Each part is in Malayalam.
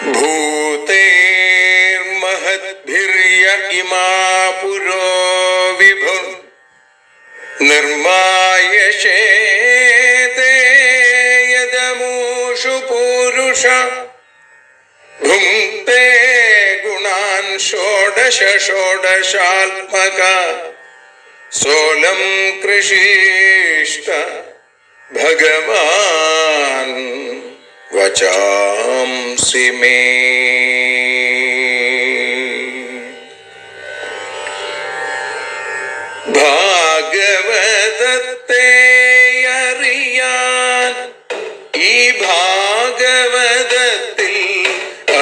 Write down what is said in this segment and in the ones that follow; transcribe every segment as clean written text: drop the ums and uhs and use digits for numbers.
भूतेर्महद्भिर्य इमा पुरो विभुः निर्मायशेते यदमूषु पूरुष भुङ्क्ते गुणान् षोडश षोडशात्मका सोऽलं कृषीष्ट भगवान् वचांसि मे। ഭാഗവതത്തെ അറിയാൻ ഈ ഭാഗവതത്തിൽ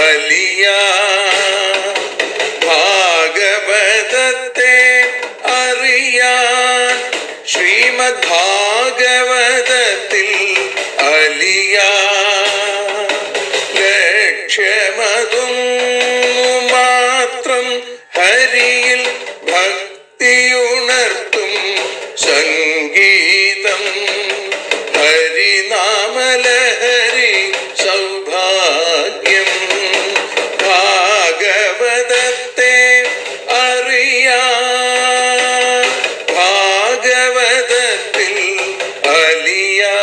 അലിയാൻ, ഭാഗവതത്തെ അറിയാൻ ശ്രീമദ് ഭാഗവതത്തിൽ അലിയാൻ, ലക്ഷ്യമതും മാത്രം ഹരിയിൽ ഭക്തിയുണർത്തും സംഗീതം ഹരിനാമലഹരി സൗഭാഗ്യം. ഭാഗവതത്തെ അറിയാൻ ഭാഗവതത്തിൽ അലിയാൻ.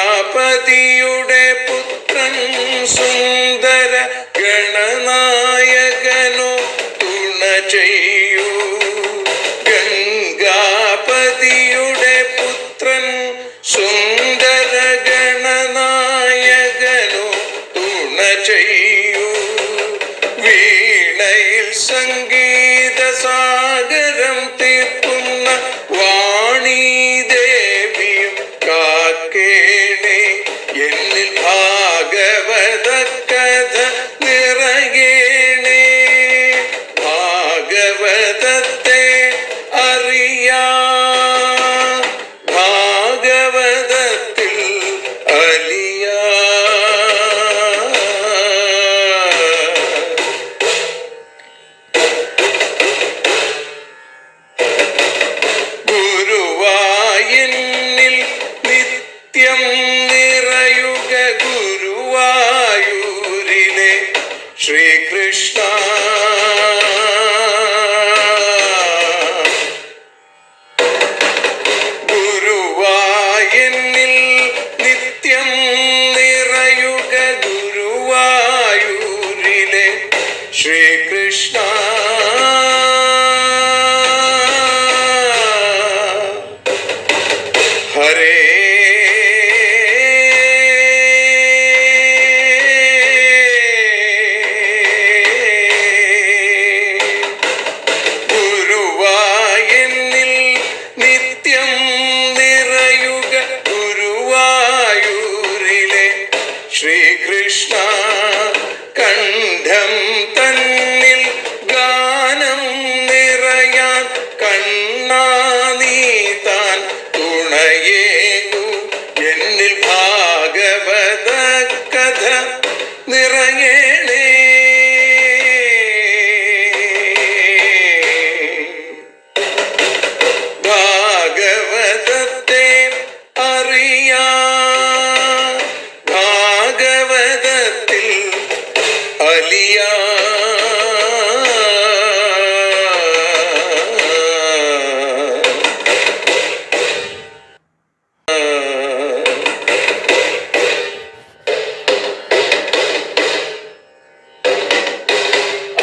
ഗംഗാപതിയുടെ പുത്രൻ സുന്ദര ഗണനായകനോ തുണ ചെയ്യൂ. ഗംഗാപതിയുടെ പുത്രൻ സുന്ദര ഗണനായകനോ തുണ ചെയ്യൂ. വീണയിൽ സംഗീത സാഗരം തീർക്കുന്ന വാണീദേവിയും കാക്കേണേ എന്നിൽ ഭാഗവത കഥ നിറയേണേ. ഭാഗവതത്തെ അറിയാൻ ഭാഗവതത്തിൽ അലിയാൻ. ഗുരുവായൂരിൽ നിത്യം നിറയുക ഗുരുവായൂരിലെ ശ്രീകൃഷ്ണ. ഗുരുവായൂരിൽ നിത്യം നിറയുക ഗുരുവായൂരിലെ ശ്രീകൃഷ്ണ. ഹരേ ഗുരുവായൂരിൽ നിത്യം നിറയുക ഗുരുവായൂരിലെ ശ്രീകൃഷ്ണ. കണ്ഠം തന്നിൽ ഗാനം നിറയാൻ കണ്ണാ നീ താൻ തുണയേകു. എന്നിൽ ഭാഗവത കഥ നിറയേണേ. ഭാഗവതത്തെ അറിയാൻ ഭാഗവതത്തിൽ അലിയാൻ.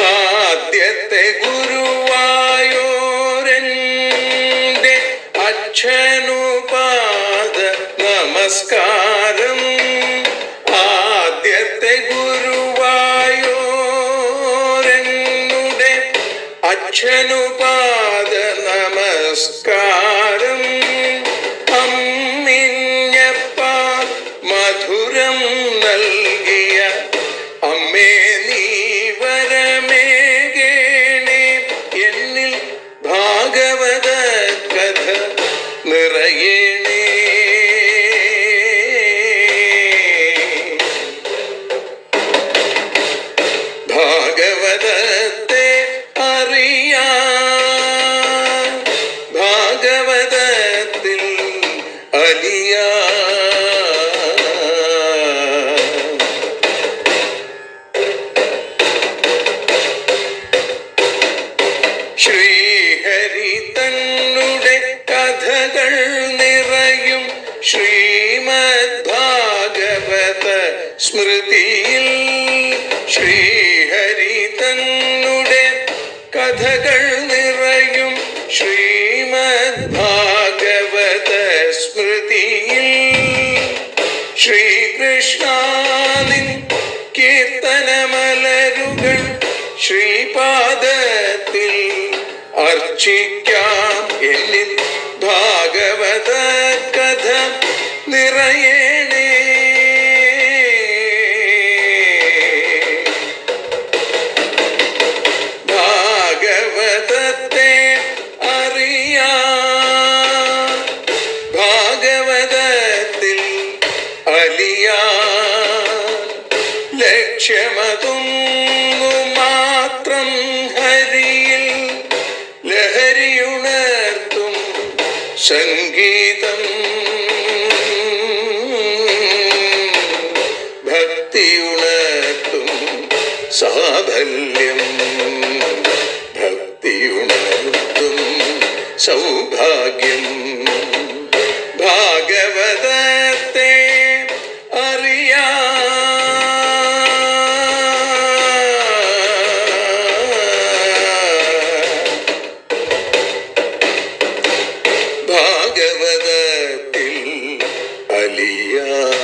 ആദ്യത്തെ ഗുരുവായൂരന്റെ അച്ഛനുപാദ നമസ്കാരം. ആദ്യത്തെ ഗുരുവായൂരനുടെ അച്ഛനുപാദ നമസ്കാരം. അമ്മിഞ്ഞപ്പാൽ മധുരം നൽകിയ അമ്മേ നീ വരമേകേണേ. എന്നിൽ ഭാഗവത കഥ നിറയേണേ. ഭാഗവതത്തെ അലിയാ. ശ്രീഹരി തന്നുടെ കഥകൾ നിറയും ശ്രീമദ് ഭാഗവത സ്മൃതിയിൽ. ശ്രീഹരി തന്നുടെ കഥകൾ നിറയും ശ്രീമദ് ഭാഗവത സ്മൃതിയിൽ. ശ്രീകൃഷ്ണാനിൻ കീർത്തനമലരുകൾ ശ്രീപാദത്തിൽ അർച്ചിക്കാം. എന്നിൽ ഭാഗവത കഥ നിറയേണേ. ഭാഗവതത്തെ അറിയാൻ, ഭാഗവതത്തിൽ അലിയാൻ. ലക്ഷ്യമതൊന്നു മാത്രം ഹരിയിൽ ലഹരിയുണർത്തും സംഗീതം. ഭക്തിയുണർത്തും സാഫല്യം. ഭക്തിയുണർത്തും സൗഭാഗ്യം. ഭാഗവതത്തെ അറിയാൻ, ഭാഗവതത്തിൽ അലിയാൻ.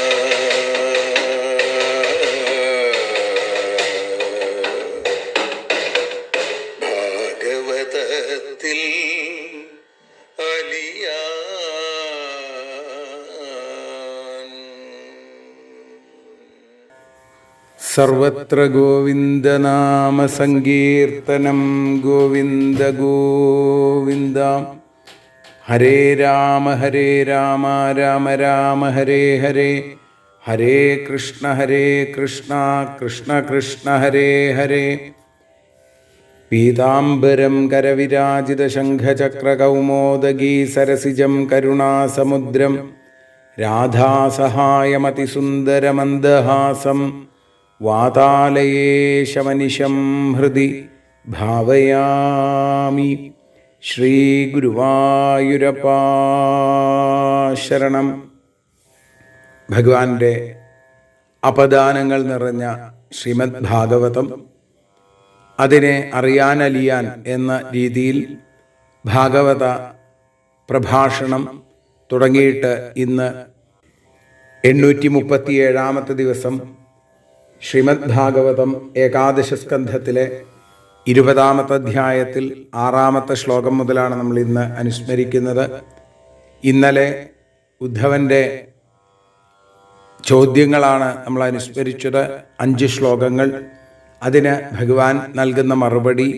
ഭാഗവതത്തിൽ അലിയാൻ. സർവത്ര ഗോവിന്ദനാമ സങ്കീർത്തനം. ഗോവിന്ദ ഗോവിന്ദ. ഹരേ രാമ രാമ രാമ ഹരേ ഹരേ. ഹരേ കൃഷ്ണ കൃഷ്ണ കൃഷ്ണ ഹരേ ഹരേ. പീതാംബരം കരവിരാജിത ശംഖചക്രകൗമോദഗീ സരസിജം കരുണാസമുദ്രം രാധാസഹായമതിസുന്ദരമന്ദഹാസം വാതാലയേശമനിശം ഹൃദി ഭാവയാമി. ശ്രീഗുരുവായൂരപ്പാ ശരണം. ഭഗവാന്റെ അപദാനങ്ങൾ നിറഞ്ഞ ശ്രീമദ് ഭാഗവതം, അതിനെ അറിയാനലിയാൻ എന്ന രീതിയിൽ ഭാഗവത പ്രഭാഷണം തുടങ്ങിയിട്ട് ഇന്ന് 837 ദിവസം. ശ്രീമദ് ഭാഗവതം ഏകാദശ സ്കന്ധത്തിലെ 20 അധ്യായത്തിൽ 6 ശ്ലോകം മുതലാണ് നമ്മൾ ഇന്ന് അനുസ്മരിക്കുന്നത്. ഇന്നലെ ഉദ്ധവൻ്റെ ചോദ്യങ്ങളാണ് നമ്മൾ അനുസ്മരിച്ചത്, 5 ശ്ലോകങ്ങൾ. അതിന് ഭഗവാൻ നൽകുന്ന മറുപടി,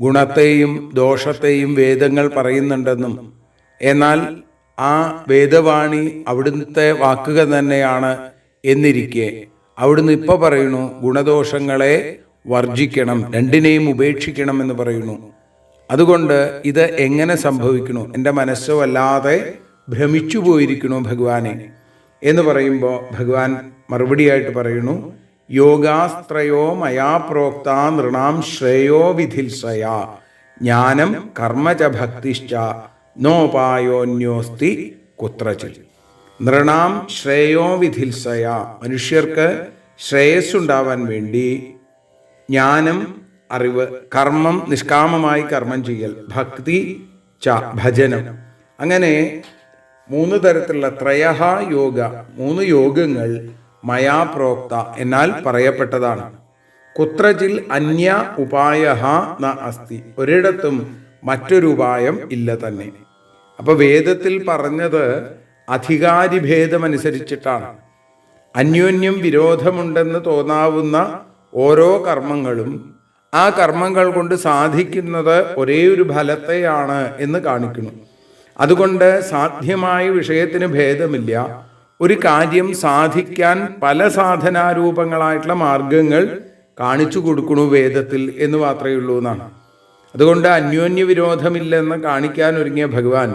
ഗുണത്തെയും ദോഷത്തെയും വേദങ്ങൾ പറയുന്നുണ്ടെന്നും എന്നാൽ ആ വേദവാണി അവിടുത്തെ വാക്കുകൾ തന്നെയാണ് എന്നിരിക്കെ അവിടുന്ന് ഇപ്പോൾ പറയുന്നു ഗുണദോഷങ്ങളെ വർജിക്കണം, രണ്ടിനെയും ഉപേക്ഷിക്കണം എന്ന് പറയുന്നു. അതുകൊണ്ട് ഇത് എങ്ങനെ സംഭവിക്കണു? എൻ്റെ മനസ്സ് വല്ലാതെ ഭ്രമിച്ചു പോയിരിക്കണു ഭഗവാനെ എന്ന് പറയുമ്പോൾ ഭഗവാൻ മറുപടിയായിട്ട് പറയുന്നു, യോഗാസ്ത്രയോ മയാ പ്രോക്ത നൃണാം ശ്രേയോ വിധിൽസയാ ജ്ഞാനം കർമ്മച ഭക്തിശ്ച നോപായോന്യോസ്തി കുത്രചിൽ. നൃണാം ശ്രേയോ വിധിൽസയാ, മനുഷ്യർക്ക് ശ്രേയസ്സുണ്ടാവാൻ വേണ്ടി ജ്ഞാനം, അറിവ്, കർമ്മം, നിഷ്കാമമായി കർമ്മം ചെയ്യൽ, ഭക്തി ച ഭജനം. അങ്ങനെ 3 തരത്തിലുള്ള ത്രയഹ യോഗ, 3 യോഗങ്ങൾ മയാ പ്രോക്ത എന്നാൽ പറയപ്പെട്ടതാണ്. കുത്രചിൽ അന്യ ഉപായ ന അസ്തി, ഒരിടത്തും മറ്റൊരു ഉപായം ഇല്ല തന്നെ. അപ്പൊ വേദത്തിൽ പറഞ്ഞത് അധികാരിഭേദമനുസരിച്ചിട്ടാണ്. അന്യോന്യം വിരോധമുണ്ടെന്ന് തോന്നാവുന്ന ഓരോ കർമ്മങ്ങളും ആ കർമ്മങ്ങൾ കൊണ്ട് സാധിക്കുന്നത് ഒരേ ഒരു ഫലത്തെയാണ് എന്ന് കാണിക്കുന്നു. അതുകൊണ്ട് സാധ്യമായ വിഷയത്തിന് ഭേദമില്ല. ഒരു കാര്യം സാധിക്കാൻ പല സാധനാരൂപങ്ങളായിട്ടുള്ള മാർഗങ്ങൾ കാണിച്ചു കൊടുക്കണു വേദത്തിൽ എന്ന് മാത്രമേ ഉള്ളൂ എന്നാണ്. അതുകൊണ്ട് അന്യോന്യ വിരോധമില്ലെന്ന് കാണിക്കാൻ ഒരുങ്ങിയ ഭഗവാൻ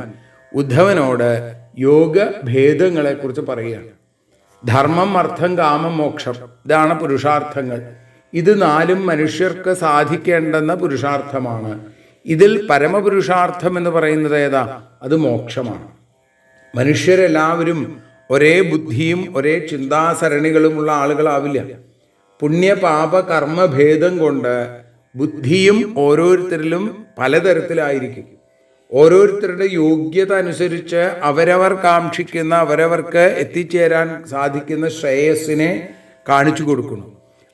ഉദ്ധവനോട് യോഗഭേദങ്ങളെക്കുറിച്ച് പറയുകയാണ്. ധർമ്മം, അർത്ഥം, കാമം, മോക്ഷം, ഇതാണ് പുരുഷാർത്ഥങ്ങൾ. ഇത് നാലും മനുഷ്യർക്ക് സാധിക്കേണ്ടെന്ന പുരുഷാർത്ഥമാണ്. ഇതിൽ പരമപുരുഷാർത്ഥം എന്ന് പറയുന്നത് ഏതാ? അത് മോക്ഷമാണ്. മനുഷ്യരെല്ലാവരും ഒരേ ബുദ്ധിയും ഒരേ ചിന്താസരണികളുമുള്ള ആളുകളാവില്ല. പുണ്യപാപ കർമ്മഭേദം കൊണ്ട് ബുദ്ധിയും ഓരോരുത്തരിലും പലതരത്തിലായിരിക്കും. ഓരോരുത്തരുടെ യോഗ്യത അനുസരിച്ച് അവരവർ കാക്ഷിക്കുന്ന, അവരവർക്ക് എത്തിച്ചേരാൻ സാധിക്കുന്ന ശ്രേയസ്സിനെ കാണിച്ചു കൊടുക്കുന്നു.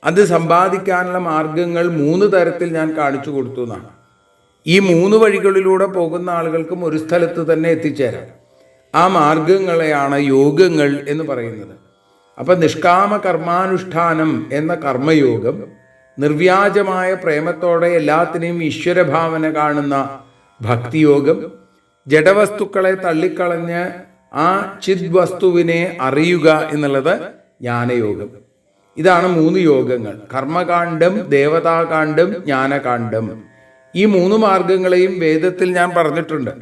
അത് സമ്പാദിക്കാനുള്ള മാർഗങ്ങൾ 3 തരത്തിൽ ഞാൻ കാണിച്ചു കൊടുത്തു എന്നാണ്. ഈ 3 വഴികളിലൂടെ പോകുന്ന ആളുകൾക്കും ഒരു സ്ഥലത്ത് തന്നെ എത്തിച്ചേരാം. ആ മാർഗങ്ങളെയാണ് യോഗങ്ങൾ എന്ന് പറയുന്നത്. അപ്പം നിഷ്കാമ കർമാനുഷ്ഠാനം എന്ന കർമ്മയോഗം, നിർവ്യാജമായ പ്രേമത്തോടെ എല്ലാത്തിനെയും ഈശ്വരഭാവന കാണുന്ന ഭക്തിയോഗം, ജഡവസ്തുക്കളെ തള്ളിക്കളഞ്ഞ് ആ ചിദ്വസ്തുവിനെ അറിയുക എന്നുള്ളത് ജ്ഞാനയോഗം. ഇതാണ് 3 യോഗങ്ങൾ: കർമ്മകാണ്ഡം, ദേവതാകാണ്ഡം, ജ്ഞാനകാണ്ഡം. ഈ 3 മാർഗങ്ങളെയും വേദത്തിൽ ഞാൻ പറഞ്ഞിട്ടുണ്ട്.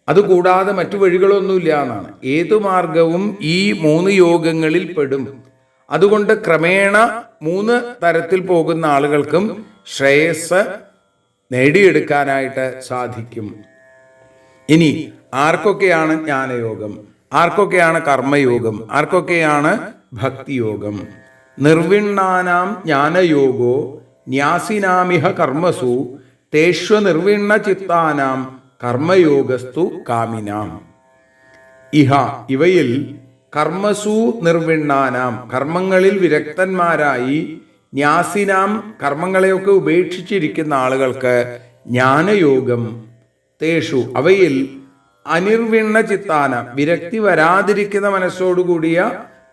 അതുകൂടാതെ മറ്റു വഴികളൊന്നുമില്ല എന്നാണ്. ഏതു മാർഗവും ഈ 3 യോഗങ്ങളിൽ പെടും. അതുകൊണ്ട് ക്രമേണ 3 തരത്തിൽ പോകുന്ന ആളുകൾക്കും ശ്രേയസ് നേടിയെടുക്കാനായിട്ട് സാധിക്കും. ഇനി ആർക്കൊക്കെയാണ് ജ്ഞാനയോഗം, ആർക്കൊക്കെയാണ് കർമ്മയോഗം, ആർക്കൊക്കെയാണ് ഭക്തിയോഗം? നിർവിണ്ണാനാം ജ്ഞാനയോഗോ ന്യാസിനാമിഹ കർമ്മസു തേഷ്വ നിർവിണ്ണ ചിത്താനാം കർമ്മയോഗസ്തു കാമിനാം. ഇഹ ഇവയിൽ കർമ്മസു നിർവിണ്ണാനാം കർമ്മങ്ങളിൽ വിരക്തന്മാരായി, ന്യാസിനാം കർമ്മങ്ങളെയൊക്കെ ഉപേക്ഷിച്ചിരിക്കുന്ന ആളുകൾക്ക് ജ്ഞാനയോഗം, തേഷു അവയിൽ അനിർവിണ്ണ ചിത്താനാം വിരക്തി വരാതിരിക്കുന്ന മനസ്സോടുകൂടിയ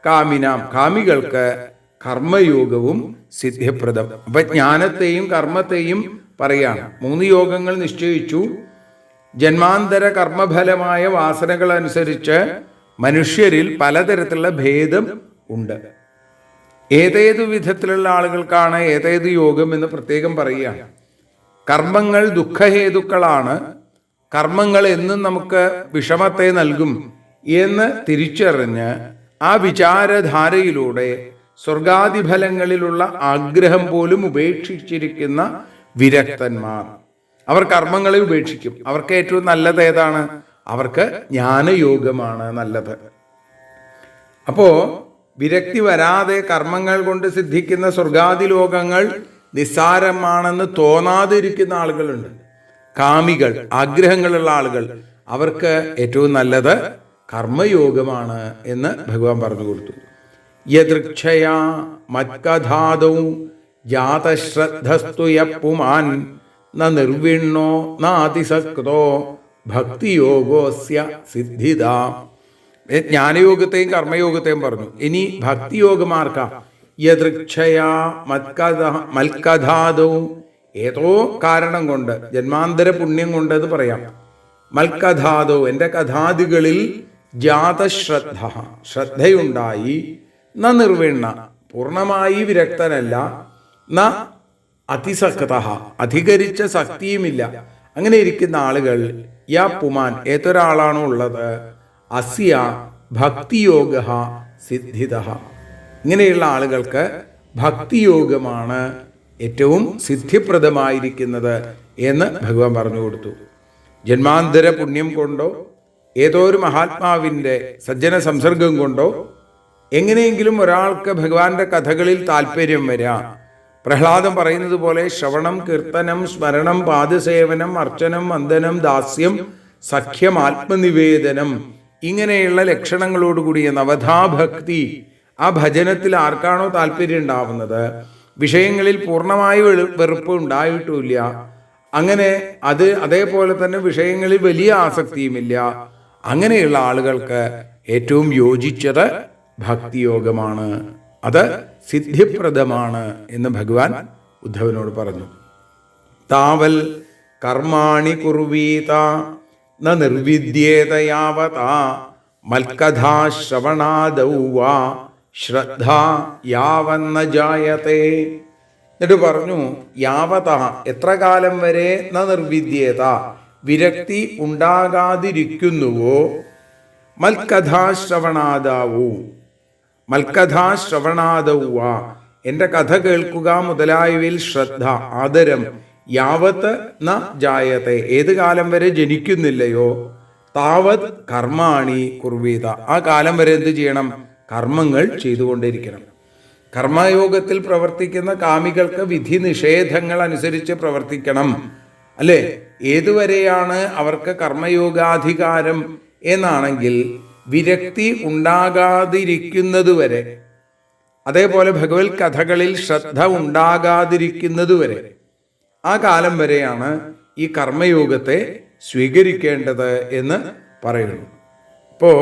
കാമിനാം കാമികൾക്ക് കർമ്മയോഗവും സിദ്ധിപ്രദം. അപ്പൊ ജ്ഞാനത്തെയും കർമ്മത്തെയും പറയാണ്. 3 യോഗങ്ങൾ നിശ്ചയിച്ചു. ജന്മാന്തര കർമ്മഫലമായ വാസനകൾ അനുസരിച്ച് മനുഷ്യരിൽ പലതരത്തിലുള്ള ഭേദം ഉണ്ട്. ഏതേതു വിധത്തിലുള്ള ആളുകൾക്കാണ് ഏതേത് യോഗം എന്ന് പ്രത്യേകം പറയുകയാണ്. കർമ്മങ്ങൾ ദുഃഖഹേതുക്കളാണ്, കർമ്മങ്ങൾ എന്നും നമുക്ക് വിഷമത്തെ നൽകും എന്ന് തിരിച്ചറിഞ്ഞ് ആ വിചാരധാരയിലൂടെ സ്വർഗാദിഫലങ്ങളിലുള്ള ആഗ്രഹം പോലും ഉപേക്ഷിച്ചിരിക്കുന്ന വിരക്തന്മാർ, അവർ കർമ്മങ്ങളെ ഉപേക്ഷിക്കും. അവർക്ക് ഏറ്റവും നല്ലത് ഏതാണ്? അവർക്ക് ജ്ഞാനയോഗമാണ് നല്ലത്. അപ്പോ വിരക്തി വരാതെ കർമ്മങ്ങൾ കൊണ്ട് സിദ്ധിക്കുന്ന സ്വർഗാദി ലോകങ്ങൾ നിസ്സാരമാണെന്ന് തോന്നാതിരിക്കുന്ന ആളുകളുണ്ട്. കാമികൾ, ആഗ്രഹങ്ങളുള്ള ആളുകൾ, അവർക്ക് ഏറ്റവും നല്ലത് കർമ്മയോഗമാണ് എന്ന് ഭഗവാൻ പറഞ്ഞു കൊടുത്തു. യദൃച്ഛയാ മത്കഥാദൗ ജാതശ്രദ്ധസ്തു യപ്പുമാൻ ന നിർവിണ്ണോ നാതിസക്തോ ഭക്തിയോഗോസ്യ സിദ്ധിത. ജ്ഞാനയോഗത്തെയും കർമ്മയോഗത്തെയും പറഞ്ഞു. ഇനി ഭക്തിയോഗമാർക്കാ? യദൃച്ഛയാ മൽക്കഥാദൗ ഏതോ കാരണം കൊണ്ട്, ജന്മാന്തര പുണ്യം കൊണ്ട് എന്ന് പറയാം. മൽക്കഥാദോ എൻ്റെ കഥാദികളിൽ ജാതശ്രദ്ധ ശ്രദ്ധയുണ്ടായി, ന നിർവിണ്ണ പൂർണ്ണമായി വിരക്തനല്ല, ന അതിസക്ത അധികരിച്ച ശക്തിയുമില്ല. അങ്ങനെ ഇരിക്കുന്ന ആളുകൾ യാ പുമാൻ ഏതൊരാളാണോ ഉള്ളത്, അസ്യ ഭക്തിയോഗ സിദ്ധിത. ഇങ്ങനെയുള്ള ആളുകൾക്ക് ഭക്തിയോഗമാണ് ഏറ്റവും സിദ്ധിപ്രദമായിരിക്കുന്നത് എന്ന് ഭഗവാൻ പറഞ്ഞു കൊടുത്തു. ജന്മാന്തര പുണ്യം കൊണ്ടോ ഏതോ ഒരു മഹാത്മാവിൻ്റെ സജ്ജന സംസർഗം കൊണ്ടോ എങ്ങനെയെങ്കിലും ഒരാൾക്ക് ഭഗവാന്റെ കഥകളിൽ താല്പര്യം വരാം. പ്രഹ്ലാദം പറയുന്നത് പോലെ ശ്രവണം, കീർത്തനം, സ്മരണം, പാദസേവനം, അർച്ചനം, വന്ദനം, ദാസ്യം, സഖ്യം, ആത്മനിവേദനം, ഇങ്ങനെയുള്ള ലക്ഷണങ്ങളോടുകൂടിയ നവധാഭക്തി. ആ ഭജനത്തിൽ ആർക്കാണോ താല്പര്യം ഉണ്ടാവുന്നത്, വിഷയങ്ങളിൽ പൂർണ്ണമായി വെറുപ്പ് ഉണ്ടായിട്ടുമില്ല, അങ്ങനെ അതേപോലെ തന്നെ വിഷയങ്ങളിൽ വലിയ ആസക്തിയുമില്ല, അങ്ങനെയുള്ള ആളുകൾക്ക് ഏറ്റവും യോജിച്ചത് ഭക്തിയോഗമാണ്. അത് സിദ്ധിപ്രദമാണ് എന്ന് ഭഗവാൻ ഉദ്ധവനോട് പറഞ്ഞു. താവൽ കർമാണി കുർവീത ന നിർവിദ്യേത യാവത മൽക്കഥാശ്രവണാദൗ വാ ശ്രദ്ധ യാവന്ന ജായത്തെ. എന്നിട്ട് പറഞ്ഞു, യാവത എത്ര കാലം വരെ ന നിർവിദ്യേത വിരക്തി ഉണ്ടാകാതിരിക്കുന്നുവോ, മൽക്കഥാശ്രവണാദാവൂ മൽക്കഥാശ്രവണാദൗവ, എൻ്റെ കഥ കേൾക്കുക മുതലായവയിൽ ശ്രദ്ധ ആദരം യാവത്ത് ന ജായത്തെ, ഏത് കാലം വരെ ജനിക്കുന്നില്ലയോ താവത് കർമാണി കുർവീത, ആ കാലം വരെ എന്ത് ചെയ്യണം? കർമ്മങ്ങൾ ചെയ്തുകൊണ്ടിരിക്കണം. കർമ്മയോഗത്തിൽ പ്രവർത്തിക്കുന്ന കാമികൾക്ക് വിധി നിഷേധങ്ങൾ അനുസരിച്ച് പ്രവർത്തിക്കണം, അല്ലേ? ഏതുവരെയാണ് അവർക്ക് കർമ്മയോഗാധികാരം എന്നാണെങ്കിൽ വിരക്തി ഉണ്ടാകാതിരിക്കുന്നതുവരെ, അതേപോലെ ഭഗവത് കഥകളിൽ ശ്രദ്ധ ഉണ്ടാകാതിരിക്കുന്നതുവരെ, ആ കാലം വരെയാണ് ഈ കർമ്മയോഗത്തെ സ്വീകരിക്കേണ്ടത് എന്ന് പറയുന്നു. ഇപ്പോൾ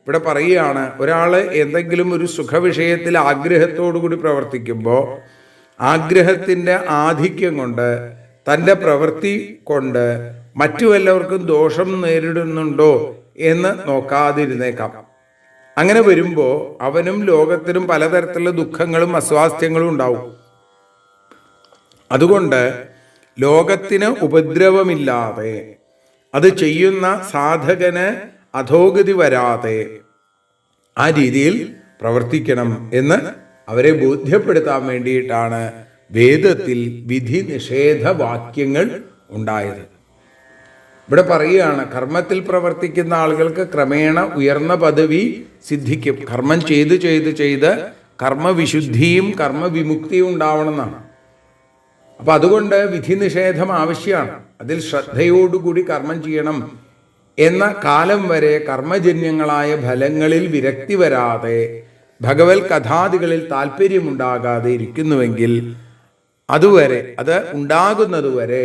ഇവിടെ പറയുകയാണ്, ഒരാൾ എന്തെങ്കിലും ഒരു സുഖവിഷയത്തിൽ ആഗ്രഹത്തോടു കൂടി പ്രവർത്തിക്കുമ്പോൾ ആഗ്രഹത്തിൻ്റെ ആധിക്യം കൊണ്ട് തൻ്റെ പ്രവൃത്തി കൊണ്ട് മറ്റു വല്ലവർക്കും ദോഷം നേരിടുന്നുണ്ടോ എന്ന് നോക്കാതിരുന്നേക്കാം. അങ്ങനെ വരുമ്പോൾ അവനും ലോകത്തിനും പലതരത്തിലുള്ള ദുഃഖങ്ങളും അസ്വാസ്ഥ്യങ്ങളും ഉണ്ടാവും. അതുകൊണ്ട് ലോകത്തിന് ഉപദ്രവമില്ലാതെ, അത് ചെയ്യുന്ന സാധകന് അധോഗതി വരാതെ ആ രീതിയിൽ പ്രവർത്തിക്കണം എന്ന് അവരെ ബോധ്യപ്പെടുത്താൻ വേണ്ടിയിട്ടാണ് വേദത്തിൽ വിധി നിഷേധ വാക്യങ്ങൾ ഉണ്ടായത്. ഇവിടെ പറയുകയാണ്, കർമ്മത്തിൽ പ്രവർത്തിക്കുന്ന ആളുകൾക്ക് ക്രമേണ ഉയർന്ന പദവി സിദ്ധിക്കും. കർമ്മം ചെയ്ത് ചെയ്ത് ചെയ്ത് കർമ്മവിശുദ്ധിയും കർമ്മവിമുക്തിയും ഉണ്ടാവണം എന്നാണ്. അപ്പം അതുകൊണ്ട് വിധി നിഷേധം ആവശ്യമാണ്. അതിൽ ശ്രദ്ധയോടുകൂടി കർമ്മം ചെയ്യണം എന്ന കാലം വരെ കർമ്മജന്യങ്ങളായ ഫലങ്ങളിൽ വിരക്തി വരാതെ ഭഗവത് കഥാദികളിൽ താല്പര്യമുണ്ടാകാതെ ഇരിക്കുന്നുവെങ്കിൽ അതുവരെ, അത് ഉണ്ടാകുന്നതുവരെ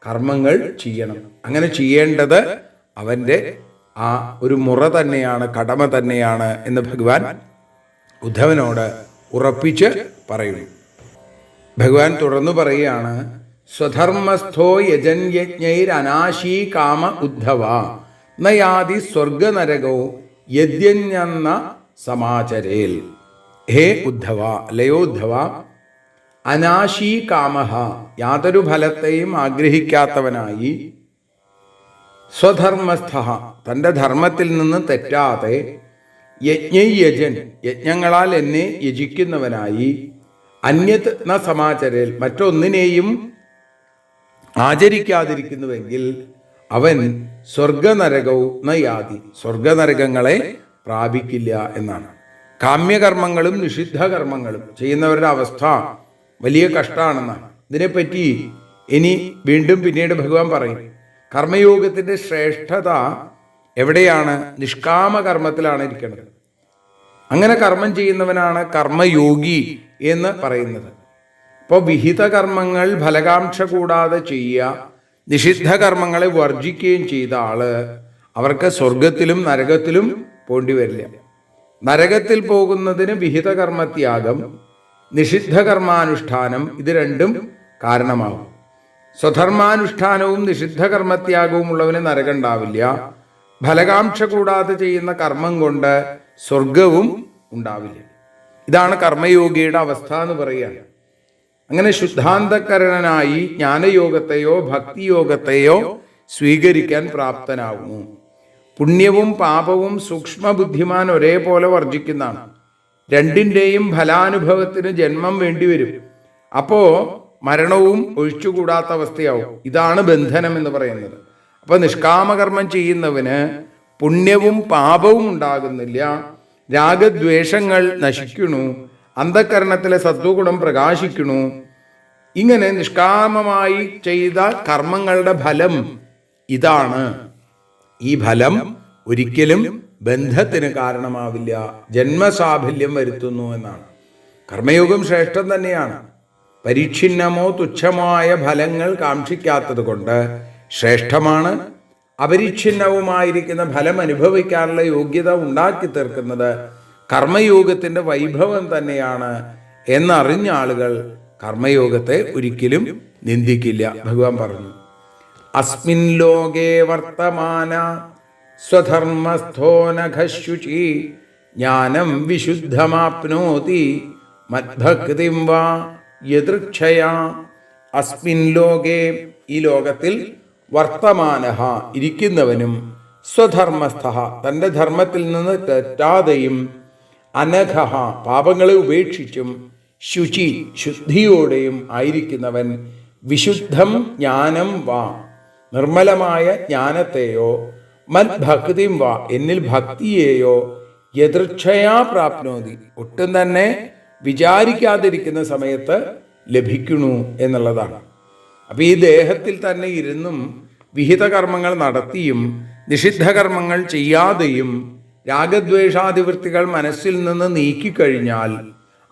കർമ്മങ്ങൾ ചെയ്യണം. അങ്ങനെ ചെയ്യേണ്ടത് അവൻ്റെ ആ ഒരു മുറ തന്നെയാണ്, കടമ തന്നെയാണ് എന്ന് ഭഗവാൻ ഉദ്ധവനോട് ഉറപ്പിച്ച് പറയുന്നു. ഭഗവാൻ തുടർന്നു പറയുകയാണ്, സ്വധർമ്മസ്ഥോ യജന്യജ്ഞൈരനാശീ കാമ ഉദ്ധവ നയാതി സ്വർഗനരകോ യദ്യന്യന്ന സമാചരേൽ. ഹേ ഉദ്ധവ, അല്ലയോ ഉദ്ധവ, അനാശീ കാമഹ, യാതൊരു ഫലത്തെയും ആഗ്രഹിക്കാത്തവനായി, സ്വധർമ്മസ്ഥ, തൻ്റെ ധർമ്മത്തിൽ നിന്ന് തെറ്റാതെ, യജ്ഞയജൻ, യജ്ഞങ്ങളാൽ എന്നെ യജിക്കുന്നവനായി, അന്യത് ന സമാചരേൽ, മറ്റൊന്നിനെയും ആചരിക്കാതിരിക്കുന്നുവെങ്കിൽ അവൻ സ്വർഗനരകവും നയാതി, സ്വർഗനരകങ്ങളെ പ്രാപിക്കില്ല എന്നാണ്. കാമ്യകർമ്മങ്ങളും നിഷിദ്ധ കർമ്മങ്ങളും ചെയ്യുന്നവരുടെ അവസ്ഥ വലിയ കഷ്ടമാണെന്നാണ്. ഇതിനെപ്പറ്റി ഇനി വീണ്ടും പിന്നീട് ഭഗവാൻ പറയും. കർമ്മയോഗത്തിൻ്റെ ശ്രേഷ്ഠത എവിടെയാണ്? നിഷ്കാമ കർമ്മത്തിലാണ് ഇരിക്കുന്നത്. അങ്ങനെ കർമ്മം ചെയ്യുന്നവനാണ് കർമ്മയോഗി എന്ന് പറയുന്നത്. ഇപ്പോൾ വിഹിത കർമ്മങ്ങൾ ഫലകാംക്ഷ കൂടാതെ ചെയ്യുക, നിഷിദ്ധ കർമ്മങ്ങളെ വർജിക്കുകയും ചെയ്ത ആള് അവർക്ക് സ്വർഗത്തിലും നരകത്തിലും പോണ്ടി വരില്ല. നരകത്തിൽ പോകുന്നതിന് വിഹിത കർമ്മത്യാഗം, നിഷിദ്ധ കർമാനുഷ്ഠാനം, ഇത് രണ്ടും കാരണമാകും. സ്വധർമാനുഷ്ഠാനവും നിഷിദ്ധ കർമ്മത്യാഗവും ഉള്ളവന് നരകം ഉണ്ടാവില്ല. ഫലകാംക്ഷ കൂടാതെ ചെയ്യുന്ന കർമ്മം കൊണ്ട് സ്വർഗവും ഉണ്ടാവില്ല. ഇതാണ് കർമ്മയോഗിയുടെ അവസ്ഥ എന്ന് പറയുക. അങ്ങനെ ശുദ്ധാന്തകരണനായി ജ്ഞാനയോഗത്തെയോ ഭക്തിയോഗത്തെയോ സ്വീകരിക്കാൻ പ്രാപ്തനാകുന്നു. പുണ്യവും പാപവും സൂക്ഷ്മബുദ്ധിമാൻ ഒരേപോലെ വർജിക്കുന്നതാണ്. രണ്ടിൻ്റെയും ഫലാനുഭവത്തിന് ജന്മം വേണ്ടിവരും. അപ്പോൾ മരണവും ഒഴിച്ചുകൂടാത്ത അവസ്ഥയാവും. ഇതാണ് ബന്ധനം എന്ന് പറയുന്നത്. അപ്പോൾ നിഷ്കാമകർമ്മം ചെയ്യുന്നവന് പുണ്യവും പാപവും ഉണ്ടാകുന്നില്ല, രാഗദ്വേഷങ്ങൾ നശിക്കണു, അന്ധകരണത്തിലെ സത്വഗുണം പ്രകാശിക്കണു. ഇങ്ങനെ നിഷ്കാമമായി ചെയ്ത കർമ്മങ്ങളുടെ ഫലം ഇതാണ്. ഈ ഫലം ഒരിക്കലും ബന്ധത്തിന് കാരണമാവില്ല, ജന്മസാഫല്യം വരുത്തുന്നു എന്നാണ്. കർമ്മയോഗം ശ്രേഷ്ഠം തന്നെയാണ്. പരിച്ഛിന്നമോ തുച്ഛമായ ഫലങ്ങൾ കാക്ഷിക്കാത്തത് കൊണ്ട് ശ്രേഷ്ഠമാണ്. അപരിച്ഛിന്നവുമായിരിക്കുന്ന ഫലം അനുഭവിക്കാനുള്ള യോഗ്യത ഉണ്ടാക്കി തീർക്കുന്നത് കർമ്മയോഗത്തിൻ്റെ വൈഭവം തന്നെയാണ് എന്നറിഞ്ഞ ആളുകൾ കർമ്മയോഗത്തെ ഒരിക്കലും നിന്ദിക്കില്ല. ഭഗവാൻ പറഞ്ഞു, അസ്മിൻ ലോകേ വർത്തമാന സ്വധർമ്മസ്ഥോ നഖശുചി ജ്ഞാനം വിശുദ്ധമാപ്നോതി മദ്ഭക്തിം വാ യദൃച്ഛയാ. അസ്മിൻ ലോകേ, ഈ ലോകത്തിൽ, വർത്തമാനഃ, ഇരിക്കുന്നവനും, സ്വധർമ്മസ്ഥ തൻ്റെ ധർമ്മത്തിൽ നിന്ന് തെറ്റാതെയും അനഘ പാപങ്ങളെ ഉപേക്ഷിച്ചും ശുചി ശുദ്ധിയോടെയും ആയിരിക്കുന്നവൻ വിശുദ്ധം ജ്ഞാനം വാ നിർമ്മലമായ ജ്ഞാനത്തെയോ മദ്ഭക്തിം വാ എന്നിൽ ഭക്തിയെയോ യദൃച്ഛയാ പ്രാപ്നോതി ഒട്ടും തന്നെ വിചാരിക്കാതിരിക്കുന്ന സമയത്ത് ലഭിക്കണു എന്നുള്ളതാണ്. അപ്പൊ ഈ ദേഹത്തിൽ തന്നെ ഇരുന്നും വിഹിത കർമ്മങ്ങൾ നടത്തിയും നിഷിദ്ധ കർമ്മങ്ങൾ ചെയ്യാതെയും രാഗദ്വേഷാദിവൃത്തികൾ മനസ്സിൽ നിന്ന് നീക്കിക്കഴിഞ്ഞാൽ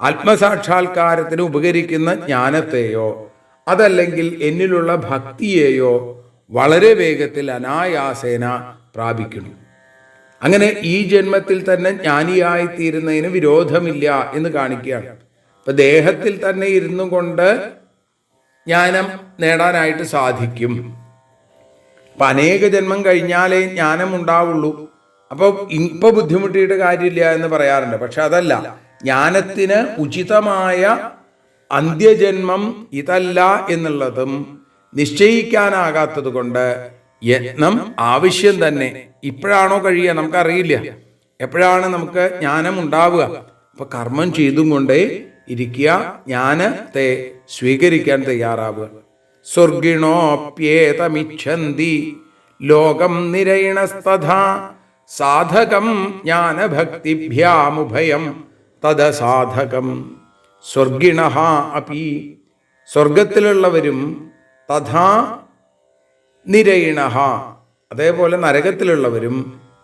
ആത്മസാക്ഷാത്കാരത്തിന് ഉപകരിക്കുന്ന ജ്ഞാനത്തെയോ അതല്ലെങ്കിൽ എന്നിലുള്ള ഭക്തിയെയോ വളരെ വേഗത്തിൽ അനായാസേന പ്രാപിക്കുന്നു. അങ്ങനെ ഈ ജന്മത്തിൽ തന്നെ ജ്ഞാനിയായിത്തീരുന്നതിന് വിരോധമില്ല എന്ന് കാണിക്കുകയാണ്. ഇപ്പൊ ദേഹത്തിൽ തന്നെ ഇരുന്നു കൊണ്ട് ജ്ഞാനം നേടാനായിട്ട് സാധിക്കും. അപ്പൊ അനേക ജന്മം കഴിഞ്ഞാലേ ജ്ഞാനം ഉണ്ടാവുള്ളൂ. അപ്പൊ ഇപ്പൊ ബുദ്ധിമുട്ടിയിട്ട് കാര്യമില്ല എന്ന് പറയാറുണ്ട്. പക്ഷെ അതല്ല, ജ്ഞാനത്തിന് ഉചിതമായ അന്ത്യജന്മം ഇതല്ല എന്നുള്ളതും നിശ്ചയിക്കാനാകാത്തത് കൊണ്ട് യത്നം ആവശ്യം തന്നെ. ഇപ്പോഴാണോ കഴിയുക നമുക്കറിയില്ല, എപ്പോഴാണ് നമുക്ക് ജ്ഞാനം ഉണ്ടാവുക. അപ്പൊ കർമ്മം ചെയ്തും കൊണ്ടേ ഇരിക്കുക, ജ്ഞാനത്തെ സ്വീകരിക്കാൻ തയ്യാറാവുക. സ്വർഗിണോപ്യേതമിച്ഛന്തി ലോകം നിരയിണസ്തഥാ സാധകം ജ്ഞാനഭക്തിഭ്യാമുഭയം തദസാധകം. സ്വർഗിണഃ അപി സ്വർഗത്തിലുള്ളവരും തഥാ നിരയിണഃ അതേപോലെ നരകത്തിലുള്ളവരും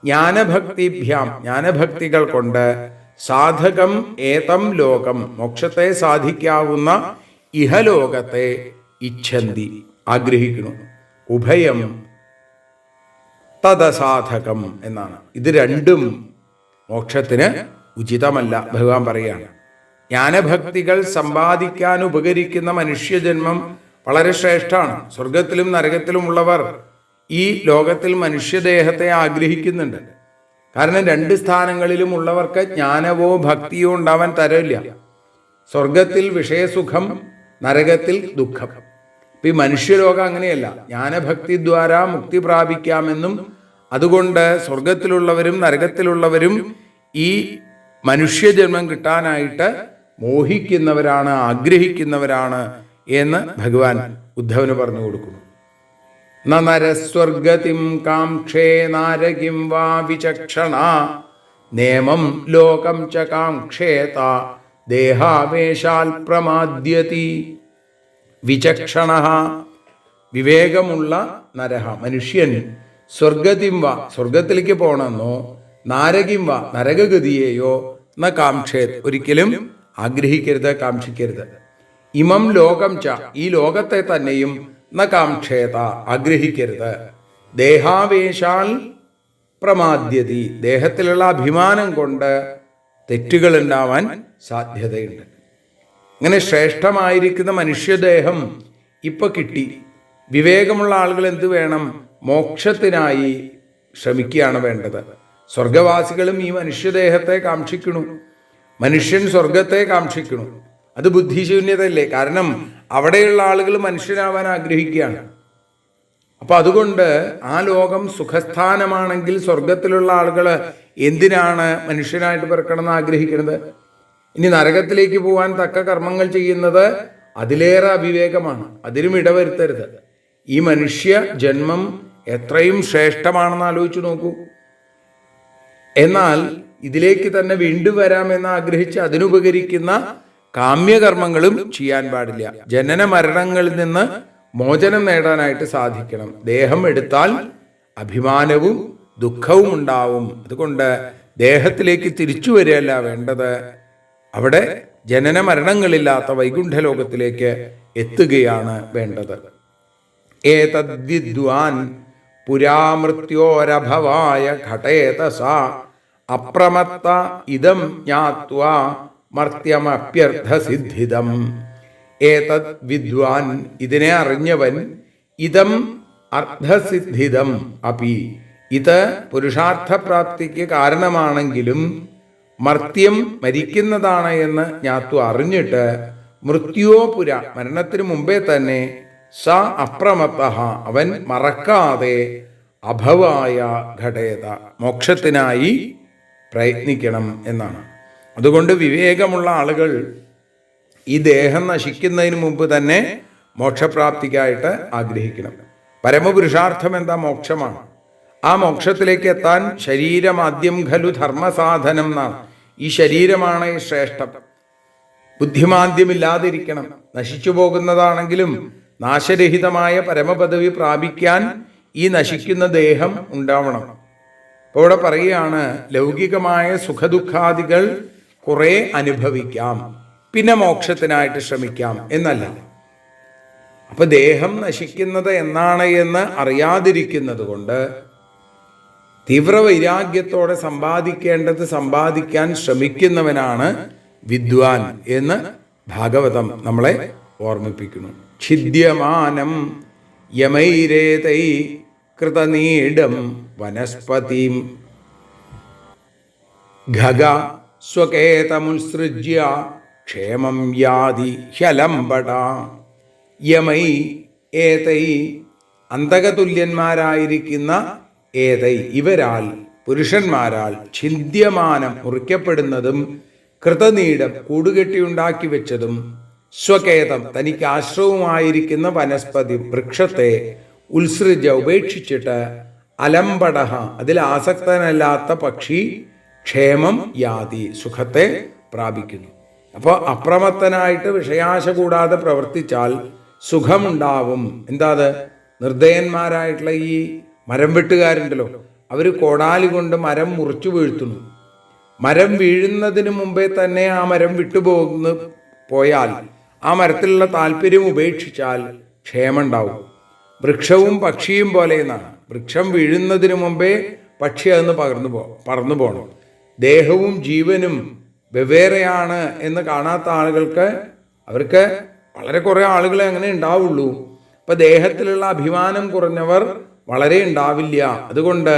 ജ്ഞാനഭക്തിഭ്യാം ജ്ഞാനഭക്തികൾ കൊണ്ട് സാധകം ഏതം ലോകം മോക്ഷത്തെ സാധിക്കാവുന്ന ഇഹലോകത്തെ ഇച്ഛന്തി ആഗ്രഹിക്കുന്നു. ഉഭയം തദസാധകം എന്നാണ്. ഇത് രണ്ടും മോക്ഷത്തിന് ഉചിതമല്ല ഭഗവാൻ പറയാണ്. ജ്ഞാനഭക്തികൾ സമ്പാദിക്കാൻ ഉപകരിക്കുന്ന മനുഷ്യജന്മം വളരെ ശ്രേഷ്ഠമാണ്. സ്വർഗത്തിലും നരകത്തിലും ഉള്ളവർ ഈ ലോകത്തിൽ മനുഷ്യദേഹത്തെ ആഗ്രഹിക്കുന്നുണ്ട്. കാരണം രണ്ട് സ്ഥാനങ്ങളിലും ഉള്ളവർക്ക് ജ്ഞാനവോ ഭക്തിയോ ഉണ്ടാവാൻ തരമില്ല. സ്വർഗത്തിൽ വിഷയസുഖം, നരകത്തിൽ ദുഃഖം. ഇപ്പം ഈ മനുഷ്യലോകം അങ്ങനെയല്ല. ജ്ഞാനഭക്തി ദ്വാരാ മുക്തി പ്രാപിക്കാമെന്നും അതുകൊണ്ട് സ്വർഗത്തിലുള്ളവരും നരകത്തിലുള്ളവരും ഈ മനുഷ്യജന്മം കിട്ടാനായിട്ട് മോഹിക്കുന്നവരാണ്, ആഗ്രഹിക്കുന്നവരാണ് എന്ന് ഭഗവാൻ ഉദ്ധവന് പറഞ്ഞു കൊടുക്കുന്നു. നരസ്വർഗതിം കാംക്ഷേ നാരകിം വാ വിചക്ഷണ നേമം ലോകം ച കാംക്ഷേത ദേഹാവേശാൽ പ്രമാദ്യതി. വിചക്ഷണ വിവേകമുള്ള നരഹ മനുഷ്യൻ സ്വർഗതിം വാ സ്വർഗത്തിലേക്ക് പോകണമെന്നോ നാരകിം വാ നരകഗതിയെയോ ന കാംക്ഷേത് ഒരിക്കലും ആഗ്രഹിക്കരുത്, കാക്ഷിക്കരുത്. ഇമം ലോകം ച ഈ ലോകത്തെ തന്നെയും ന കാംക്ഷേത ആഗ്രഹിക്കരുത്. ദേഹാവേശാൽ പ്രമാദ്യതി ദേഹത്തിലുള്ള അഭിമാനം കൊണ്ട് തെറ്റുകൾ ഉണ്ടാവാൻ സാധ്യതയുണ്ട്. അങ്ങനെ ശ്രേഷ്ഠമായിരിക്കുന്ന മനുഷ്യദേഹം ഇപ്പൊ കിട്ടി. വിവേകമുള്ള ആളുകൾ എന്ത് വേണം? മോക്ഷത്തിനായി ശ്രമിക്കുകയാണ് വേണ്ടത്. സ്വർഗവാസികളും ഈ മനുഷ്യദേഹത്തെ കാക്ഷിക്കണു. മനുഷ്യൻ സ്വർഗത്തെ കാക്ഷിക്കണു. അത് ബുദ്ധിശൂന്യതയല്ലേ? കാരണം അവിടെയുള്ള ആളുകൾ മനുഷ്യനാവാൻ ആഗ്രഹിക്കുകയാണ്. അപ്പൊ അതുകൊണ്ട് ആ ലോകം സുഖസ്ഥാനമാണെങ്കിൽ സ്വർഗത്തിലുള്ള ആളുകൾ എന്തിനാണ് മനുഷ്യനായിട്ട് പിറക്കണമെന്ന് ആഗ്രഹിക്കുന്നത്? ഇനി നരകത്തിലേക്ക് പോകാൻ തക്ക കർമ്മങ്ങൾ ചെയ്യുന്നത് അതിലേറെ അവിവേകമാണ്. അതിനും ഇടവരുത്തരുത്. ഈ മനുഷ്യ ജന്മം എത്രയും ശ്രേഷ്ഠമാണെന്ന് ആലോചിച്ചു നോക്കൂ. എന്നാൽ ഇതിലേക്ക് തന്നെ വീണ്ടും വരാമെന്ന് ആഗ്രഹിച്ച് അതിനുപകരിക്കുന്ന കാമ്യകർമ്മങ്ങളും ചെയ്യാൻ പാടില്ല. ജനന മരണങ്ങളിൽ നിന്ന് മോചനം നേടാനായിട്ട് സാധിക്കണം. ദേഹം എടുത്താൽ അഭിമാനവും ദുഃഖവും ഉണ്ടാവും. അതുകൊണ്ട് ദേഹത്തിലേക്ക് തിരിച്ചു വരികയല്ല വേണ്ടത്, അവിടെ ജനന മരണങ്ങളില്ലാത്ത വൈകുണ്ഠലോകത്തിലേക്ക് എത്തുകയാണ് വേണ്ടത്. ഏതദ്വിദ്വാൻ പുരാമൃത്യോരഭവായ ഘടേതസ അപ്രമത്ത ഇദം ജ്ഞാത്വാ മർത്യമപ്യർത്ഥസിദ്ധിതം. ഏതദ് വിദ്വാൻ ഇതിനെ അറിഞ്ഞവൻ, ഇതം അർത്ഥസിദ്ധിതം അപി ഇത് പുരുഷാർത്ഥപ്രാപ്തിക്ക് കാരണമാണെങ്കിലും മർത്യം മരിക്കുന്നതാണ് എന്ന് ജ്ഞാത്വ അറിഞ്ഞിട്ട് മൃത്യുവോ പുര മരണത്തിന് മുമ്പേ തന്നെ സ അപ്രമത്ത അവൻ മറക്കാതെ അഭവായ ഘടേത, മോക്ഷത്തിനായി പ്രയത്നിക്കണം എന്നാണ്. അതുകൊണ്ട് വിവേകമുള്ള ആളുകൾ ഈ ദേഹം നശിക്കുന്നതിന് മുമ്പ് തന്നെ മോക്ഷപ്രാപ്തിക്കായിട്ട് ആഗ്രഹിക്കണം. പരമപുരുഷാർത്ഥം എന്താ? മോക്ഷമാണ്. ആ മോക്ഷത്തിലേക്ക് എത്താൻ ശരീരമാദ്യം ഖലു ധർമ്മസാധനം എന്നാണ്. ഈ ശരീരമാണ് ശ്രേഷ്ഠം. ബുദ്ധിമാന്ദ്യമില്ലാതിരിക്കണം. നശിച്ചു പോകുന്നതാണെങ്കിലും നാശരഹിതമായ പരമപദവി പ്രാപിക്കാൻ ഈ നശിക്കുന്ന ദേഹം ഉണ്ടാവണം. അപ്പോൾ ഇവിടെ പറയുകയാണ്, ലൗകികമായ സുഖദുഃഖാദികൾ കുറെ അനുഭവിക്കാം, പിന്നെ മോക്ഷത്തിനായിട്ട് ശ്രമിക്കാം എന്നല്ല. അപ്പൊ ദേഹം നശിക്കുന്നത് എന്നാണ് എന്ന് അറിയാതിരിക്കുന്നത് കൊണ്ട് തീവ്രവൈരാഗ്യത്തോടെ സമ്പാദിക്കേണ്ടത് സമ്പാദിക്കാൻ ശ്രമിക്കുന്നവനാണ് വിദ്വാൻ എന്ന് ഭാഗവതം നമ്മളെ ഓർമ്മിപ്പിക്കുന്നു. ഛിദ്യമാനം യമൈരേതൈ കൃതനീഡം വനസ്പതിം ഖഗ സ്വകേതമുത്സൃജ്യ ക്ഷേമം യാതി ഹ്യലംബട. യമൈ ഏതൈ, അന്തകതുല്യന്മാരായിരിക്കുന്ന ഏതൈ ഇവരാൽ, പുരുഷന്മാരാൽ, ഛിദ്യമാനം മുറിക്കപ്പെടുന്നതും, കൃതനീടം കൂടുകെട്ടിയുണ്ടാക്കി വെച്ചതും, സ്വകേതം തനിക്ക് ആശ്രവുമായിരിക്കുന്ന വനസ്പതി വൃക്ഷത്തെ, ഉത്സൃജ ഉപേക്ഷിച്ചിട്ട്, അലംബടഹ അതിൽ ആസക്തനല്ലാത്ത പക്ഷി, ക്ഷേമം യാതി സുഖത്തെ പ്രാപിക്കുന്നു. അപ്പോൾ അപ്രമത്തനായിട്ട് വിഷയാശ കൂടാതെ പ്രവർത്തിച്ചാൽ സുഖമുണ്ടാവും. എന്താ അത്? നിർദ്ദയന്മാരായിട്ടുള്ള ഈ മരം വെട്ടുകാരുണ്ടല്ലോ, അവർ കോടാലി കൊണ്ട് മരം മുറിച്ചു വീഴ്ത്തുന്നു. മരം വീഴുന്നതിന് മുമ്പേ തന്നെ ആ മരം പോയാൽ, ആ മരത്തിലുള്ള താല്പര്യം ഉപേക്ഷിച്ചാൽ ക്ഷേമമുണ്ടാവും. വൃക്ഷവും പക്ഷിയും പോലെ എന്നാണ്. വൃക്ഷം വീഴുന്നതിന് മുമ്പേ പക്ഷി അതെന്ന് പറന്നു പോകണം. ദേഹവും ജീവനും വെവ്വേറെയാണ് എന്ന് കാണാത്ത ആളുകൾക്ക്, അവർക്ക് വളരെ കുറേ ആളുകളെ അങ്ങനെ ഉണ്ടാവുള്ളൂ. അപ്പൊ ദേഹത്തിലുള്ള അഭിമാനം കുറഞ്ഞവർ വളരെ ഉണ്ടാവില്ല. അതുകൊണ്ട്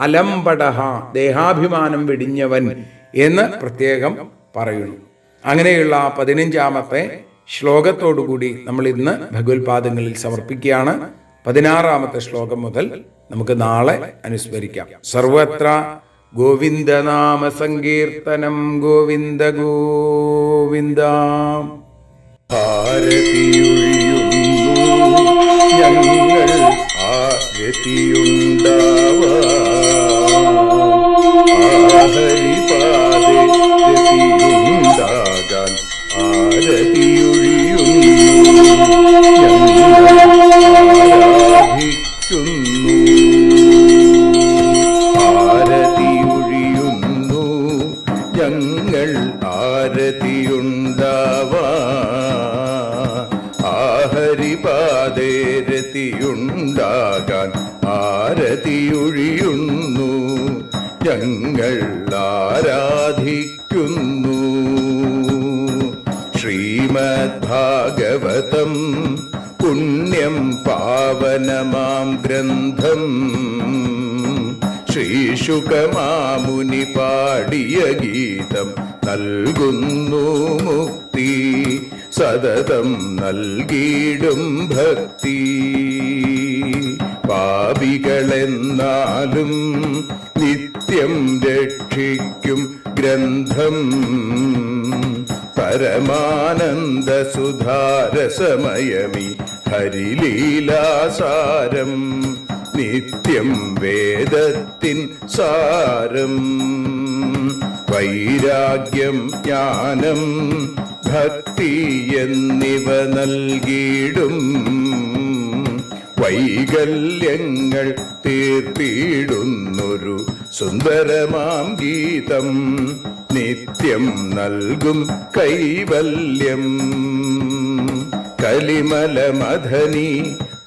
അലംബടഹ, ദേഹാഭിമാനം വെടിഞ്ഞവൻ എന്ന് പ്രത്യേകം പറയുന്നു. അങ്ങനെയുള്ള 15ാമത്തെ ശ്ലോകത്തോടുകൂടി നമ്മൾ ഇന്ന് ഭഗവത്പാദങ്ങളിൽ സമർപ്പിക്കുകയാണ്. 16ാമത്തെ ശ്ലോകം മുതൽ നമുക്ക് നാളെ അനുസ്മരിക്കാം. സർവത്ര ഗോവിന്ദനാമ സങ്കീർത്തനം. ഗോവിന്ദ ഗോവിന്ദ. ഞങ്ങൾ ഹരിപാദത്തിയുണ്ടാകാൻ ആരതിയൊഴിയുന്നു. ഞങ്ങൾ ആരതിയുണ്ടാവാൻ ഹരിപാദേരതിയുണ്ടാകാൻ ആരതിയൊഴിയുന്നു. ഞങ്ങൾ ആരാധിക്കുന്നു. ശ്രീമദ്ഭാഗവതം പുണ്യം പാവനമാം ഗ്രന്ഥം ശ്രീശുകമാമുനി പാടിയ ഗീതം നൽകുന്നു മുക്തി. സതതം നൽകിയിടും ഭക്തി. പാപികളെന്നാലും നിത്യം രക്ഷിക്കും ഗ്രന്ഥം. പരമാനന്ദ സുധാരസമയമി ഹരിലീലാസാരം. നിത്യം വേദത്തിൻ സാരം. വൈരാഗ്യം ജ്ഞാനം ഭക്തി എന്നിവ നൽകിയിടും. വൈകല്യങ്ങൾ തീർത്തിടുന്നൊരു സുന്ദരമാം ഗീതം. നിത്യം നൽകും കൈവല്യം. കലിമലമഥനി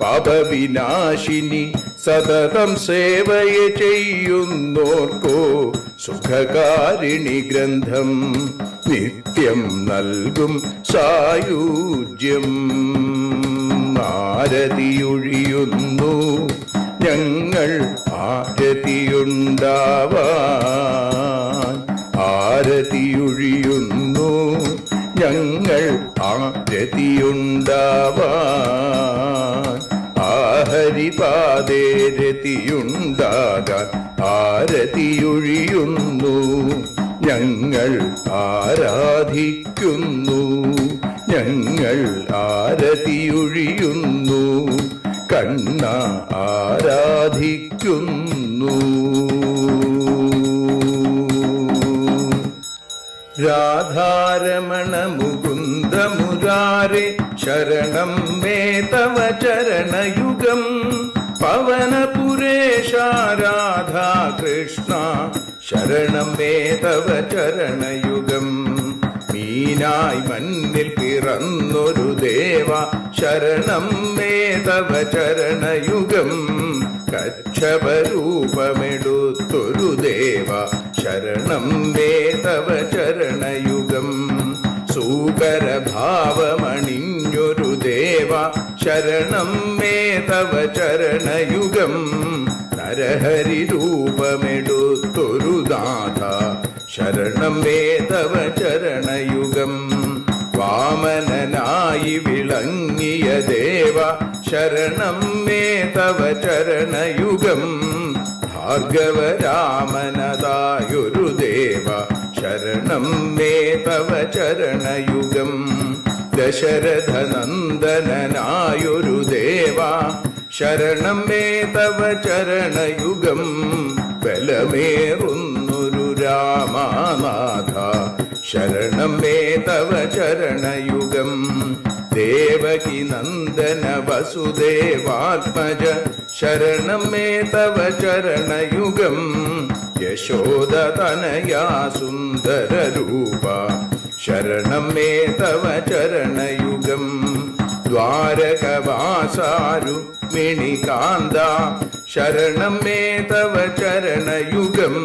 പാപവിനാശിനി സതതം സേവയ ചെയ്യുന്നോർക്കോ സുഖകാരിണി ഗ്രന്ഥം. നിത്യം നൽകും സായുജ്യം. ആരതിയൊഴിയുന്നു. ഞങ്ങൾ ആരതിയുണ്ടാവാൻ ആരതിയൊഴിയുന്നു. ഞങ്ങൾ ആരതിയുണ്ടാവാൻ ഹരിപാദേ രതിയുണ്ടാകാൻ ആരതിയൊഴിയുന്നു ഞങ്ങൾ ആരാധിക്കുന്നു. ഞങ്ങൾ ആരതിയൊഴിയുന്നു കണ്ണ ആരാധിക്കുന്നു. രാധാരമണ മുകുന്ദ മുരാരേ ശരണം മേ തവ ചരണയുഗം. പവനപുരേശ രാധാ കൃഷ്ണ ശരണം മേ തവ ചരണയുഗം. മീനായി മണ്ണിൽ പിറന്നൊരു ദേവ ശരണം മേ തവ ചരണയുഗം. കച്ഛപരൂപമെടുത്തൊരു ദേവ ശരണം മേ തവ ചരണയുഗം. സൂകരഭാവമണിഞ്ഞൊരു ദേവ ശരണം മേ തവ ചരണയുഗം. നരഹരി രൂപമെടുത്തൊരു നാഥ ശരണം മേ തവ ചരണയുഗം. വാമനനായി വിളങ്ങിയ ദേവ ശരണം മേ തവ ചരണയുഗം. ഭാർഗവരാമനതായൊരു ദേവ ശരണം മേ തവ ചരണയുഗം. ദശരഥനന്ദനായൊരു ദേവ ശരണം മേ തവ ചരണയുഗം. ബലമേറുന്നൊരു രാമനാഥ ശരണം മേ തവ ചരണയുഗം. ദേവകി നന്ദന വസുദേവാത്മജ ശരണം മേ തവ ചരണയുഗം. യശോദതനയാ സുന്ദര രൂപ ശരണം മേ തവ ചരണയുഗം. ദ്വാരകവാസാരുക്മിണികാന്ത ശരണം മേ തവ ചരണയുഗം.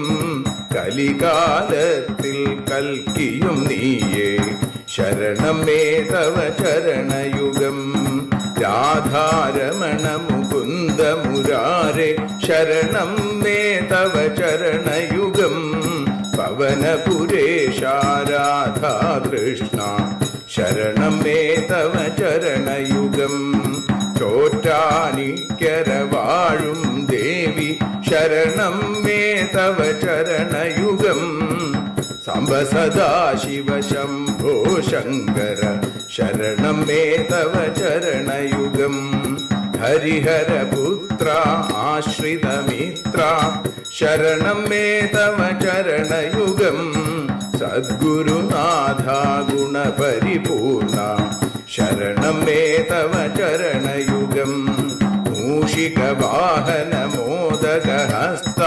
കലികാലത്തിൽ കൽക്കിയും നീയേ ശരണം മേ തവ ചരണയുഗം. രാധാരമണ മുകുന്ദ മുരാരേ ശരണം മേ തവ ചരണയുഗം. പവനപുരേശ രാധാ കൃഷ്ണ ശരണം മേ തവ ചരണയുഗം. ചോറ്റാനിക്കര വാഴും ദേവി ശരണം മേ തവ ചരണയുഗം. സാംബ സദാശിവ ശംഭോ ശങ്കര ശരണം മേ തവ ചരണയുഗം. ഹരിഹരപുത്ര ആശ്രിതമിത്ര ശരണം മേ തവ ചരണയുഗം. സദ്ഗുരുനാഥ ഗുണപരിപൂർണ ശരണം മേ തവ ചരണയുഗം. മൂഷികവാഹന മോദകഹസ്ത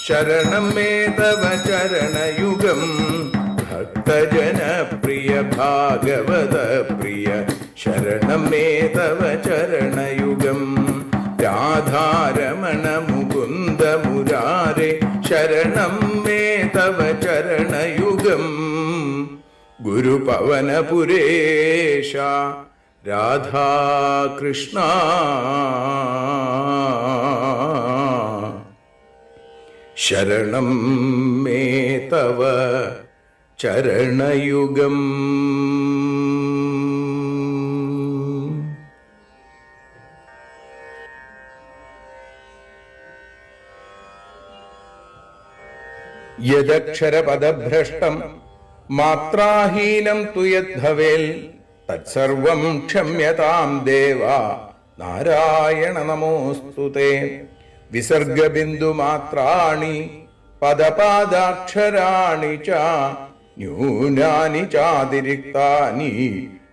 ശരണം മേ തവ ചരണയുഗം. ഭക്തജനപ്രിയ ഭാഗവത പ്രിയ ശരണം മേ തവ ചരണയുഗം. രാധാരമണ മുകുന്ദ മുരാരേ ശരണം മേ തവ ചരണയുഗം. ഗുരുപവനപുരേശ രാധാകൃഷ്ണ ശരണം മേ തവ ചരണയുഗം. യദക്ഷരപദഭ്രഷ്ടം മാത്രാഹീനം തു യദ്ഭവേൽ തത്സർവം ക്ഷമ്യതാം ദേവ നാരായണ നമോസ്തുതേ. വിസർഗബിന്ദുമാത്രാണി പദപാദാക്ഷരാണി ച ന്യൂനാനി ചാതിരിക്താനി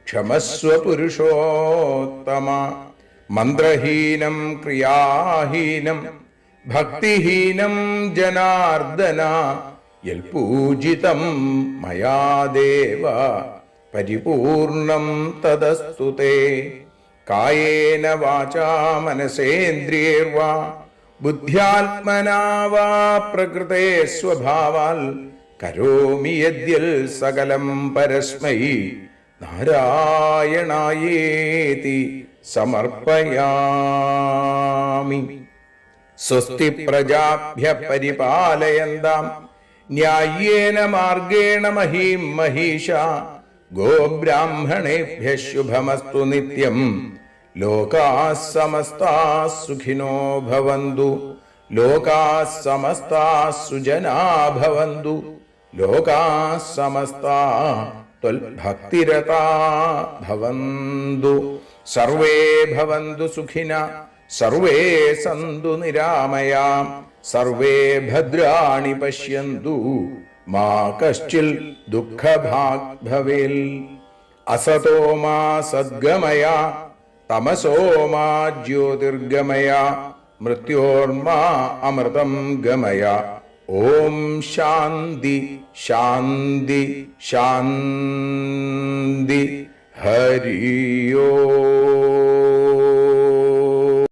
ക്ഷമസ്വ പുരുഷോത്തമ. മന്ത്രഹീനം ക്രിയാഹീനം ഭക്തിഹീനം ജനാർദ്ദന യൽപൂജിതം മയാ ദേവ പരിപൂർണം തദസ്തു തേ. കായേന വാചാ മനസേന്ദ്രിയൈർവാ ബുദ്ധ്യാത്മനാ വാ പ്രകൃതേ സ്വഭാവാൽ കരോമി യദ്യൽ സകലം പരസ്മൈ നാരായണായേതി സമർപ്പയാമി. സ്വസ്തി പ്രജാഭ്യ പരിപാലയന്താം ന്യായേന മാർഗേണ മഹീം മഹീഷ. ഗോബ്രാഹ്മണേഭ്യഃ ശുഭമസ്തു നിത്യം ലോകാഃ സമസ്താഃ സുഖിനോ ഭവന്തു. ലോകാഃ സമസ്താഃ സുജനാ ഭവന്തു. ലോകാഃ സമസ്താഃ ത്വൽഭക്തിരതാ ഭവന്തു. സർവേ ഭവന്തു സുഖിനഃ സർവേ സന്തു നിരാമയാം സർവേ ഭദ്രാണി പശ്യന്തു മാ കശ്ചിൽ ദുഃഖഭാഗ് ഭവേൽ. അസതോ മാ സദ്ഗമയ തമസോ മാ ജ്യോതിർഗമയ മൃത്യോർമാ അമൃതം ഗമയ. ഓം ശാന്തി ശാന്തി ശാന്തി. ഹരി ഓം.